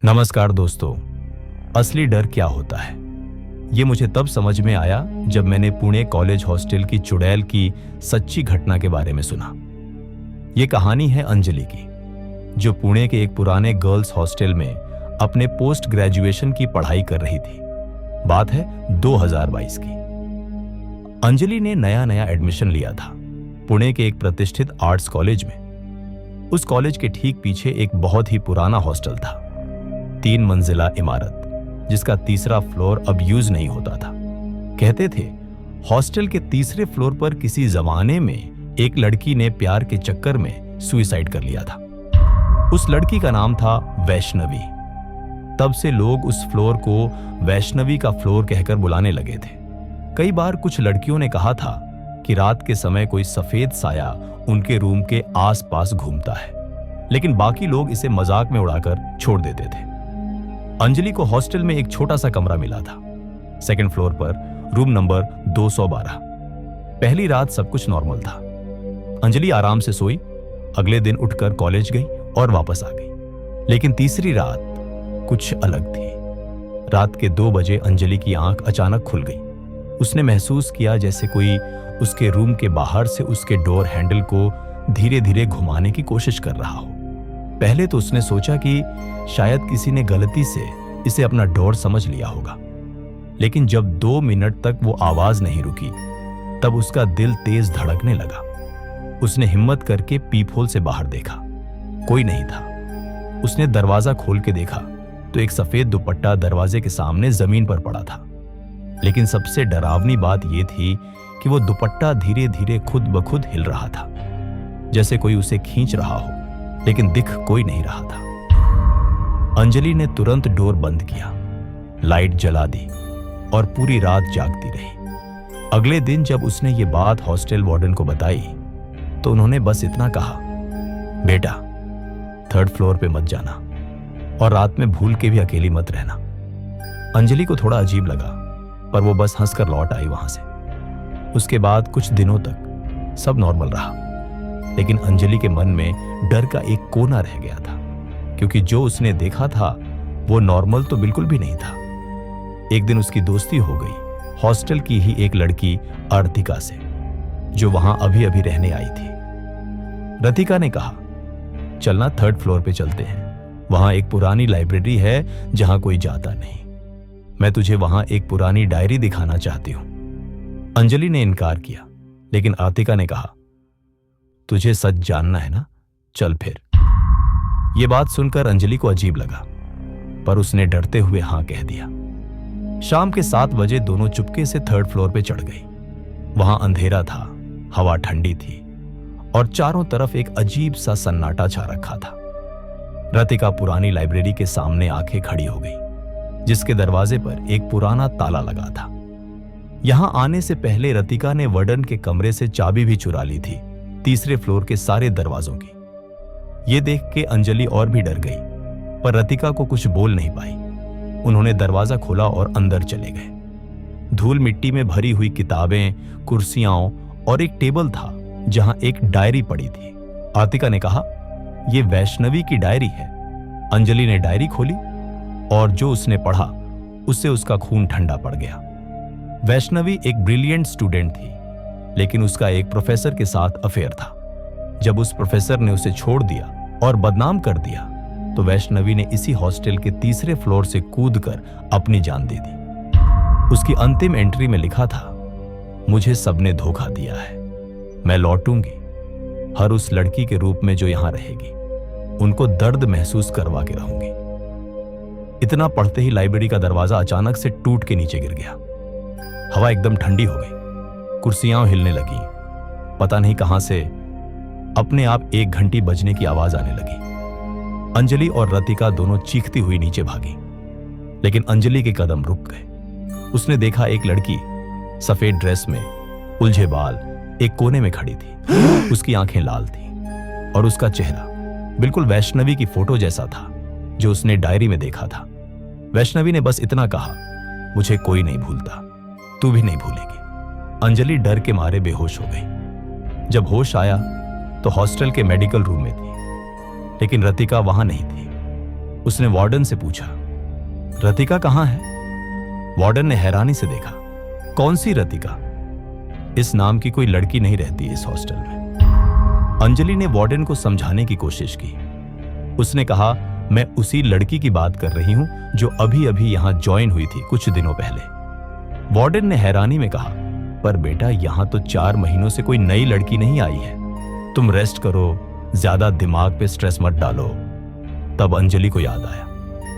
नमस्कार दोस्तों। असली डर क्या होता है ये मुझे तब समझ में आया जब मैंने पुणे कॉलेज हॉस्टल की चुड़ैल की सच्ची घटना के बारे में सुना। ये कहानी है अंजलि की, जो पुणे के एक पुराने गर्ल्स हॉस्टल में अपने पोस्ट ग्रेजुएशन की पढ़ाई कर रही थी। बात है 2022 की। अंजलि ने नया नया एडमिशन लिया था पुणे के एक प्रतिष्ठित आर्ट्स कॉलेज में। उस कॉलेज के ठीक पीछे एक बहुत ही पुराना हॉस्टल था, 3 मंजिला इमारत जिसका तीसरा फ्लोर अब यूज नहीं होता था। कहते थे हॉस्टल के तीसरे फ्लोर पर किसी जमाने में एक लड़की ने प्यार के चक्कर में सुसाइड कर लिया था। उस लड़की का नाम था वैष्णवी। तब से लोग उस फ्लोर को वैष्णवी का फ्लोर कहकर बुलाने लगे थे। कई बार कुछ लड़कियों ने कहा था कि रात के समय कोई सफेद साया उनके रूम के आसपास घूमता है, लेकिन बाकी लोग इसे मजाक में उड़ाकर छोड़ देते थे। अंजलि को हॉस्टल में एक छोटा सा कमरा मिला था, सेकंड फ्लोर पर रूम नंबर 212। पहली रात सब कुछ नॉर्मल था। अंजलि आराम से सोई, अगले दिन उठकर कॉलेज गई और वापस आ गई। लेकिन तीसरी रात कुछ अलग थी। रात के 2 बजे अंजलि की आंख अचानक खुल गई। उसने महसूस किया जैसे कोई उसके रूम के बाहर से उसके डोर हैंडल को धीरे धीरे घुमाने की कोशिश कर रहा हो। पहले तो उसने सोचा कि शायद किसी ने गलती से इसे अपना डोर समझ लिया होगा, लेकिन जब 2 मिनट तक वो आवाज नहीं रुकी तब उसका दिल तेज धड़कने लगा। उसने हिम्मत करके पीप होल से बाहर देखा, कोई नहीं था। उसने दरवाजा खोल के देखा तो एक सफेद दुपट्टा दरवाजे के सामने जमीन पर पड़ा था। लेकिन सबसे डरावनी बात यह थी कि वो दुपट्टा धीरे धीरे खुद ब खुद हिल रहा था, जैसे कोई उसे खींच रहा हो, लेकिन दिख कोई नहीं रहा था। अंजलि ने तुरंत डोर बंद किया, लाइट जला दी और पूरी रात जागती रही। अगले दिन जब उसने ये बात हॉस्टल वार्डन को बताई तो उन्होंने बस इतना कहा, बेटा 3rd फ्लोर पे मत जाना और रात में भूल के भी अकेली मत रहना। अंजलि को थोड़ा अजीब लगा, पर वो बस हंसकर लौट आई वहां से। उसके बाद कुछ दिनों तक सब नॉर्मल रहा, लेकिन अंजलि के मन में डर का एक कोना रह गया था, क्योंकि जो उसने देखा था वो नॉर्मल तो बिल्कुल भी नहीं था। एक दिन उसकी दोस्ती हो गई हॉस्टल की ही एक लड़की अर्तिका से, जो वहां अभी अभी रहने आई थी। रतिका ने कहा, चलना 3rd फ्लोर पे चलते हैं, वहां एक पुरानी लाइब्रेरी है जहां कोई जाता नहीं। मैं तुझे वहां एक पुरानी डायरी दिखाना चाहती हूं। अंजलि ने इनकार किया, लेकिन अर्तिका ने कहा, तुझे सच जानना है ना, चल फिर। यह बात सुनकर अंजलि को अजीब लगा, पर उसने डरते हुए हां कह दिया। शाम के 7 बजे दोनों चुपके से 3rd फ्लोर पे चढ़ गई। वहां अंधेरा था, हवा ठंडी थी और चारों तरफ एक अजीब सा सन्नाटा छा रखा था। रतिका पुरानी लाइब्रेरी के सामने आके खड़ी हो गई, जिसके दरवाजे पर एक पुराना ताला लगा था। यहां आने से पहले रतिका ने वार्डन के कमरे से चाबी भी चुरा ली थी, 3रे फ्लोर के सारे दरवाजों की। यह देख के अंजलि और भी डर गई, पर रतिका को कुछ बोल नहीं पाई। उन्होंने दरवाजा खोला और अंदर चले गए। धूल मिट्टी में भरी हुई किताबें, कुर्सियां और एक टेबल था जहां एक डायरी पड़ी थी। अर्तिका ने कहा, यह वैष्णवी की डायरी है। अंजलि ने डायरी खोली और जो उसने पढ़ा उससे उसका खून ठंडा पड़ गया। वैष्णवी एक ब्रिलियंट स्टूडेंट थी, लेकिन उसका एक प्रोफेसर के साथ अफेयर था। जब उस प्रोफेसर ने उसे छोड़ दिया और बदनाम कर दिया तो वैष्णवी ने इसी हॉस्टल के 3रे फ्लोर से कूदकर अपनी जान दे दी। उसकी अंतिम एंट्री में लिखा था, मुझे सबने धोखा दिया है, मैं लौटूंगी हर उस लड़की के रूप में जो यहां रहेगी, उनको दर्द महसूस करवा के रहूंगी। इतना पढ़ते ही लाइब्रेरी का दरवाजा अचानक से टूट के नीचे गिर गया। हवा एकदम ठंडी हो गई, कुर्सियां हिलने लगी। पता नहीं कहां से अपने आप 1 घंटी बजने की आवाज आने लगी। अंजलि और रतिका दोनों चीखती हुई नीचे भागी, लेकिन अंजलि के कदम रुक गए। उसने देखा एक लड़की सफेद ड्रेस में, उलझे बाल, एक कोने में खड़ी थी। उसकी आंखें लाल थीं और उसका चेहरा बिल्कुल वैष्णवी की फोटो जैसा था जो उसने डायरी में देखा था। वैष्णवी ने बस इतना कहा, मुझे कोई नहीं भूलता, तू भी नहीं भूलेगी। अंजलि डर के मारे बेहोश हो गई। जब होश आया तो हॉस्टल के मेडिकल रूम में थी, लेकिन रतिका वहां नहीं थी। उसने वार्डन से पूछा, रतिका कहाँ है? वार्डन ने हैरानी से देखा। कौन सी रतिका? इस नाम की कोई लड़की नहीं रहती इस हॉस्टल में। अंजलि ने वार्डन को समझाने की कोशिश की। उसने कहा, मैं उसी लड़की की बात कर रही हूं जो अभी अभी यहां ज्वाइन हुई थी कुछ दिनों पहले। वार्डन ने हैरानी में कहा, पर बेटा यहां तो 4 महीनों से कोई नई लड़की नहीं आई है। तुम रेस्ट करो, ज्यादा दिमाग पे स्ट्रेस मत डालो। तब अंजलि को याद आया,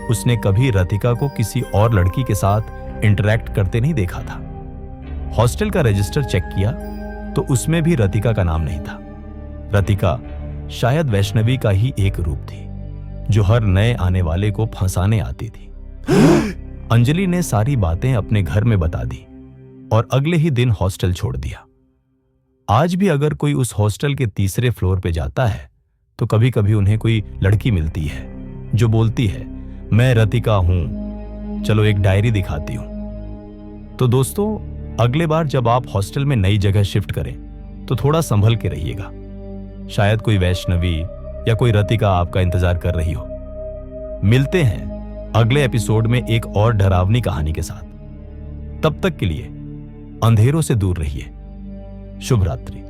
उसने कभी रतिका को किसी और लड़की के साथ इंटरैक्ट करते नहीं देखा था। हॉस्टल का रजिस्टर चेक किया तो उसमें भी रतिका का नाम नहीं था। रतिका शायद वैष्णवी का ही एक रूप थी जो हर नए आने वाले को फंसाने आती थी। अंजलि ने सारी बातें अपने घर में बता दी और अगले ही दिन हॉस्टल छोड़ दिया। आज भी अगर कोई उस हॉस्टल के तीसरे फ्लोर पे जाता है तो कभी कभी उन्हें कोई लड़की मिलती है जो बोलती है, मैं रतिका हूं, चलो एक डायरी दिखाती हूं। तो दोस्तों, अगले बार जब आप हॉस्टल में नई जगह शिफ्ट करें तो थोड़ा संभल के रहिएगा। शायद कोई वैष्णवी या कोई रतिका आपका इंतजार कर रही हो। मिलते हैं अगले एपिसोड में एक और डरावनी कहानी के साथ। तब तक के लिए अंधेरों से दूर रहिए। शुभ रात्रि।